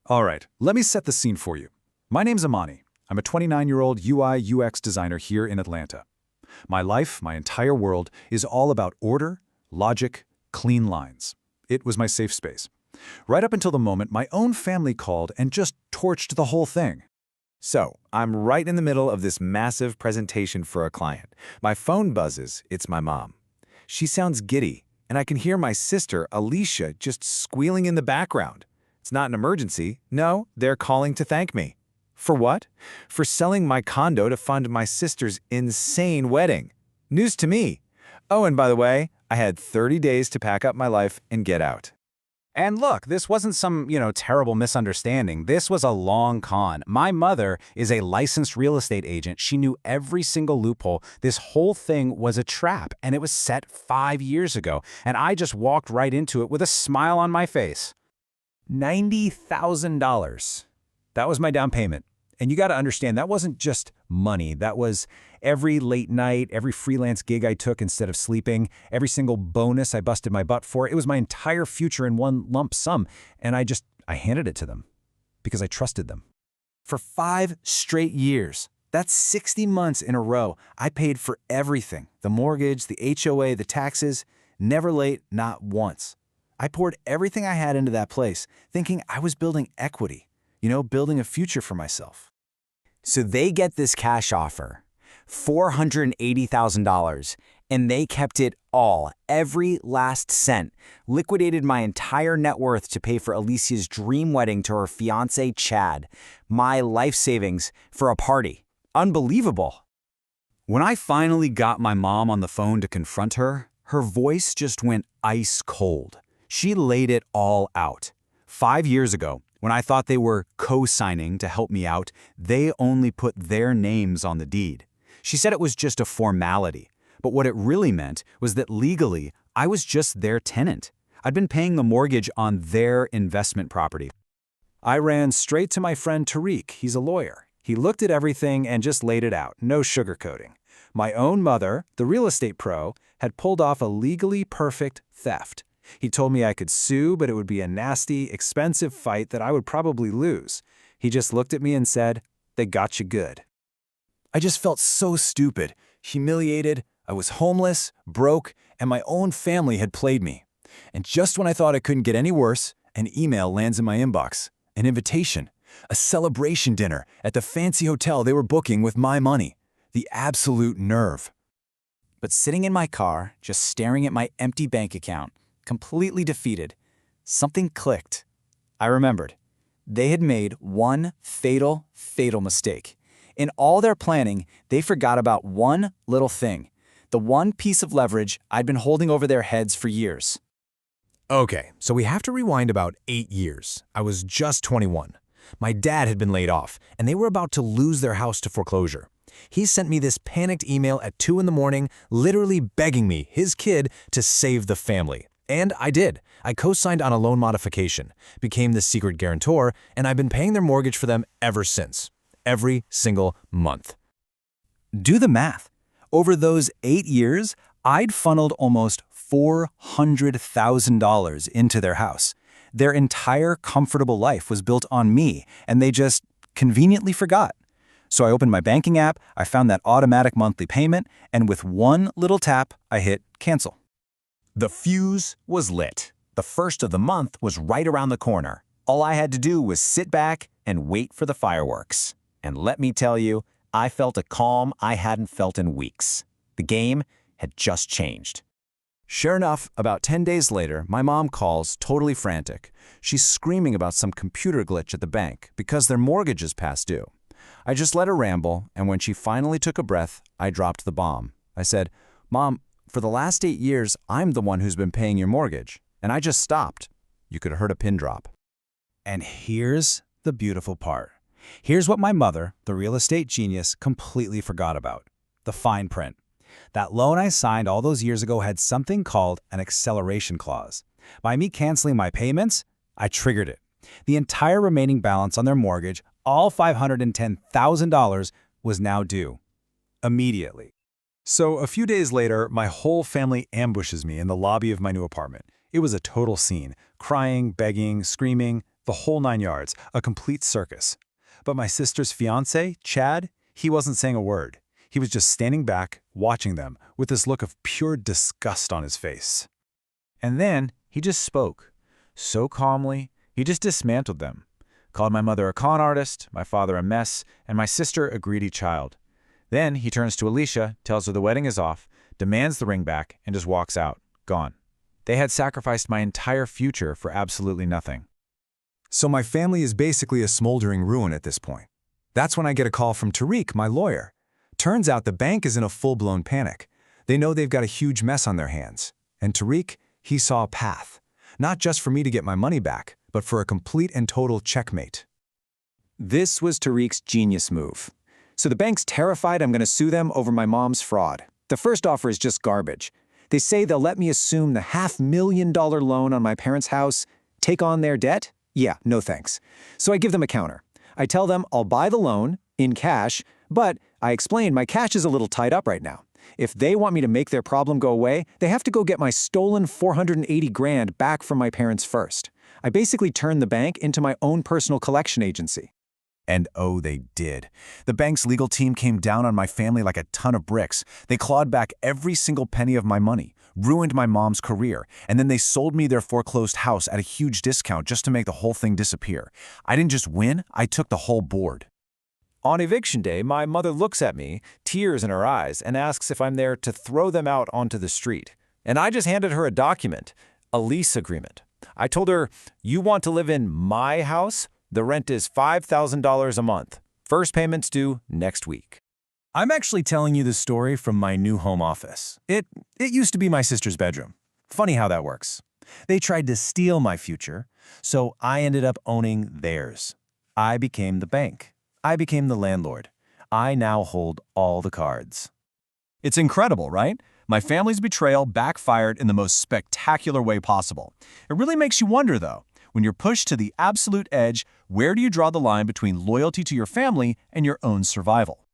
All right, let me set the scene for you. My name's Amani. I'm a 29-year-old UI/UX designer here in Atlanta. My life, my entire world, is all about order, logic, clean lines. It was my safe space. Right up until the moment my own family called and just torched the whole thing. So, I'm right in the middle of this massive presentation for a client. My phone buzzes, it's my mom. She sounds giddy, and I can hear my sister, Alicia, just squealing in the background. It's not an emergency. No, they're calling to thank me. For what? For selling my condo to fund my sister's insane wedding. News to me. Oh, and by the way, I had 30 days to pack up my life and get out. And look, this wasn't some, terrible misunderstanding. This was a long con. My mother is a licensed real estate agent. She knew every single loophole. This whole thing was a trap, and it was set 5 years ago. And I just walked right into it with a smile on my face. $90,000. That was my down payment. And you got to understand, that wasn't just money. That was every late night, every freelance gig I took instead of sleeping, every single bonus I busted my butt for. It was my entire future in one lump sum. And I handed it to them because I trusted them. For 5 straight years, that's 60 months in a row, I paid for everything. The mortgage, the HOA, the taxes, never late, not once. I poured everything I had into that place, thinking I was building equity, building a future for myself. So they get this cash offer, $480,000, and they kept it all, every last cent, liquidated my entire net worth to pay for Alicia's dream wedding to her fiancé, Chad, my life savings for a party. Unbelievable. When I finally got my mom on the phone to confront her, her voice just went ice cold. She laid it all out. 5 years ago, when I thought they were co-signing to help me out, they only put their names on the deed. She said it was just a formality, but what it really meant was that legally, I was just their tenant. I'd been paying the mortgage on their investment property. I ran straight to my friend Tariq. He's a lawyer. He looked at everything and just laid it out, no sugarcoating. My own mother, the real estate pro, had pulled off a legally perfect theft. He told me I could sue, but it would be a nasty, expensive fight that I would probably lose. He just looked at me and said, "They got you good." I just felt so stupid, humiliated. I was homeless, broke, and my own family had played me. And just when I thought it couldn't get any worse, an email lands in my inbox. An invitation. A celebration dinner at the fancy hotel they were booking with my money. The absolute nerve. But sitting in my car, just staring at my empty bank account, completely defeated, something clicked. I remembered. They had made one fatal mistake. In all their planning, they forgot about one little thing, the one piece of leverage I'd been holding over their heads for years. Okay, so we have to rewind about 8 years. I was just 21. My dad had been laid off, and they were about to lose their house to foreclosure. He sent me this panicked email at 2 in the morning, literally begging me, his kid, to save the family. And I did. I co-signed on a loan modification, became the secret guarantor, and I've been paying their mortgage for them ever since. Every single month. Do the math. Over those 8 years, I'd funneled almost $400,000 into their house. Their entire comfortable life was built on me, and they just conveniently forgot. So I opened my banking app, I found that automatic monthly payment, and with one little tap, I hit cancel. The fuse was lit. The first of the month was right around the corner. All I had to do was sit back and wait for the fireworks. And let me tell you, I felt a calm I hadn't felt in weeks. The game had just changed. Sure enough, about 10 days later, my mom calls, totally frantic. She's screaming about some computer glitch at the bank because their mortgage is past due. I just let her ramble, and when she finally took a breath, I dropped the bomb. I said, "Mom, for the last 8 years, I'm the one who's been paying your mortgage, and I just stopped." You could have heard a pin drop. And here's the beautiful part. Here's what my mother, the real estate genius, completely forgot about. The fine print. That loan I signed all those years ago had something called an acceleration clause. By me canceling my payments, I triggered it. The entire remaining balance on their mortgage, all $510,000, was now due. Immediately. So a few days later, my whole family ambushes me in the lobby of my new apartment. It was a total scene. Crying, begging, screaming. The whole 9 yards, a complete circus. But my sister's fiancé, Chad, he wasn't saying a word. He was just standing back, watching them, with this look of pure disgust on his face. And then he just spoke. So calmly, he just dismantled them. Called my mother a con artist, my father a mess, and my sister a greedy child. Then he turns to Alicia, tells her the wedding is off, demands the ring back, and just walks out, gone. They had sacrificed my entire future for absolutely nothing. So my family is basically a smoldering ruin at this point. That's when I get a call from Tariq, my lawyer. Turns out the bank is in a full-blown panic. They know they've got a huge mess on their hands. And Tariq, he saw a path. Not just for me to get my money back, but for a complete and total checkmate. This was Tariq's genius move. So the bank's terrified I'm going to sue them over my mom's fraud. The first offer is just garbage. They say they'll let me assume the $500,000 loan on my parents' house, take on their debt? Yeah, no thanks. So I give them a counter. I tell them I'll buy the loan in cash, but I explain my cash is a little tied up right now. If they want me to make their problem go away, they have to go get my stolen $480,000 back from my parents first. I basically turned the bank into my own personal collection agency. And oh, they did. The bank's legal team came down on my family like a ton of bricks. They clawed back every single penny of my money, ruined my mom's career, and then they sold me their foreclosed house at a huge discount just to make the whole thing disappear. I didn't just win, I took the whole board. On eviction day, my mother looks at me, tears in her eyes, and asks if I'm there to throw them out onto the street. And I just handed her a document, a lease agreement. I told her, you want to live in my house? The rent is $5,000 a month. First payment's due next week. I'm actually telling you the story from my new home office. It used to be my sister's bedroom. Funny how that works. They tried to steal my future, so I ended up owning theirs. I became the bank. I became the landlord. I now hold all the cards. It's incredible, right? My family's betrayal backfired in the most spectacular way possible. It really makes you wonder, though. When you're pushed to the absolute edge, where do you draw the line between loyalty to your family and your own survival?